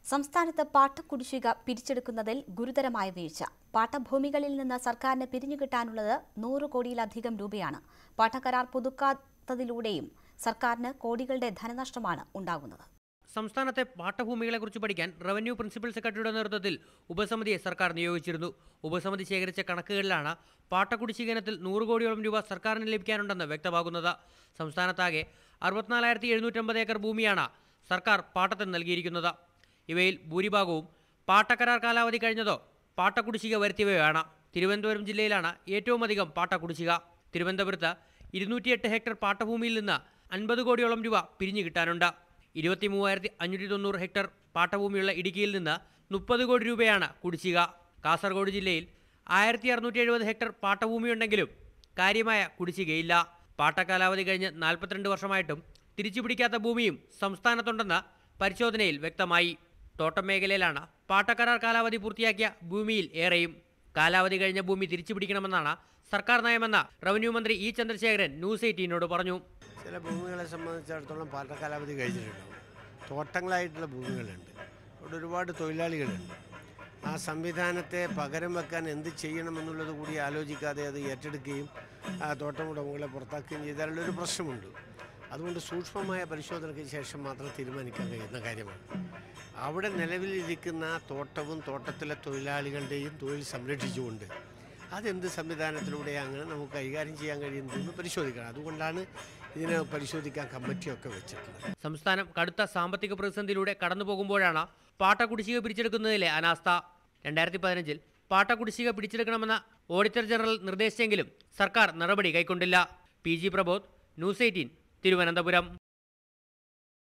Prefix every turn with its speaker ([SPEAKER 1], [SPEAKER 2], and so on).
[SPEAKER 1] സംസ്ഥാനത്ത് പാട്ടക്കുടിശ്ശിക പിരിച്ചെടുക്കുന്നതിൽ ഗുരുതരമായ വീഴ്ച. പാട്ടഭൂമികളിൽ നിന്ന് സർക്കാരിന് പിരിഞ്ഞുകിട്ടാനുള്ളത് 100 കോടിയിലധികം രൂപയാണ്. പാട്ടക്കരാർ പുതുക്കാത്തതിലൂടെയും സർക്കാരിന് കോടികളുടെ ധനനഷ്ടമാണ് ഉണ്ടാകുന്നത്.
[SPEAKER 2] സംസ്ഥാനത്തെ പാട്ടഭൂമികളെക്കുറിച്ച് പഠിക്കാൻ റവന്യൂ പ്രിൻസിപ്പൽ സെക്രട്ടറിയുടെ നേതൃത്വത്തിൽ ഉപസമിതിയെ സർക്കാർ നിയോഗിച്ചിരുന്നു. ഉപസമിതി ശേഖരിച്ച കണക്കുകളിലാണ് പാട്ടക്കുടിശ്ശിക ഇനത്തിൽ 100 കോടിയോളം രൂപ സർക്കാരിന് ലഭിക്കാനുണ്ടെന്ന് വ്യക്തമാകുന്നത്. സംസ്ഥാനത്താകെ 64,750 ഏക്കർ ഭൂമിയാണ് സർക്കാർ പാട്ടത്തിന് നൽകിയിരിക്കുന്നത്. ഇവയിൽ ഭൂരിഭാഗവും പാട്ടക്കരാർ കാലാവധി കഴിഞ്ഞതോ പാട്ടക്കുടിശ്ശിക വരുത്തിയവയാണ്. തിരുവനന്തപുരം ജില്ലയിലാണ് ഏറ്റവും അധികം പാട്ടക്കുടിശ്ശിക. തിരുവനന്തപുരത്ത് 208 ഹെക്ടർ പാട്ടഭൂമിയിൽ നിന്ന് 50 കോടിയോളം രൂപ പിരിഞ്ഞു കിട്ടാനുണ്ട്. 23,590 ഹെക്ടർ പാട്ടഭൂമിയുള്ള ഇടുക്കിയിൽ നിന്ന് 30 കോടി രൂപയാണ് കുടിശ്ശിക. കാസർഗോഡ് ജില്ലയിൽ 1,670 ഹെക്ടർ പാട്ടഭൂമിയുണ്ടെങ്കിലും കാര്യമായ കുടിശ്ശികയില്ല. പാട്ടകാലാവധി കഴിഞ്ഞ് 42 വർഷമായിട്ടും തിരിച്ചുപിടിക്കാത്ത ഭൂമിയും സംസ്ഥാനത്തുണ്ടെന്ന് പരിശോധനയിൽ വ്യക്തമായി. തോട്ടം മേഖലയിലാണ് പാട്ടക്കരാർ കാലാവധി പൂർത്തിയാക്കിയ ഭൂമിയിൽ ഏറെയും. കാലാവധി കഴിഞ്ഞ ഭൂമി തിരിച്ചുപിടിക്കണമെന്നാണ് സർക്കാർ നയമെന്ന് റവന്യൂ മന്ത്രി ഇ ചന്ദ്രശേഖരൻ ന്യൂസ് 18നോട് പറഞ്ഞു.
[SPEAKER 3] ചില ഭൂമികളെ സംബന്ധിച്ചിടത്തോളം പാട്ടക്കാലാവധി കഴിഞ്ഞിട്ടുണ്ടാവും. തോട്ടങ്ങളായിട്ടുള്ള ഭൂമികളുണ്ട്, അവിടെ ഒരുപാട് തൊഴിലാളികളുണ്ട്. ആ സംവിധാനത്തെ പകരം വെക്കാൻ എന്ത് ചെയ്യണമെന്നുള്ളത് കൂടി ആലോചിക്കാതെ അത് ഏറ്റെടുക്കുകയും ആ തോട്ടം ഉടമകളെ പുറത്താക്കുകയും ചെയ്താലുള്ളൊരു പ്രശ്നമുണ്ട്. അതുകൊണ്ട് സൂക്ഷ്മമായ പരിശോധനയ്ക്ക് ശേഷം മാത്രം തീരുമാനിക്കാൻ കഴിയുന്ന കാര്യമാണ്. അവിടെ നിലവിലിരിക്കുന്ന തോട്ടവും തോട്ടത്തിലെ തൊഴിലാളികളുടെയും തൊഴിൽ സംരക്ഷിച്ചുകൊണ്ട് അതെന്ത് സംവിധാനത്തിലൂടെയാണ് നമുക്ക് കൈകാര്യം ചെയ്യാൻ കഴിയുന്നതെന്ന് പരിശോധിക്കണം. അതുകൊണ്ടാണ് ഇതിനെ പരിശോധിക്കാൻ കമ്മിറ്റിയൊക്കെ വെച്ചിട്ടുള്ളത്.
[SPEAKER 2] സംസ്ഥാനം കടുത്ത സാമ്പത്തിക പ്രതിസന്ധിയിലൂടെ കടന്നുപോകുമ്പോഴാണ് പാട്ടക്കുടിശ്ശിക പിരിച്ചെടുക്കുന്നതിലെ അനാസ്ഥ. 2015 പാട്ടക്കുടിശ്ശിക പിടിച്ചെടുക്കണമെന്ന ഓഡിറ്റർ ജനറൽ നിർദ്ദേശിച്ചെങ്കിലും സർക്കാർ നടപടി കൈക്കൊണ്ടില്ല. PG Prabodh, news 18, Thiruvananthapuram.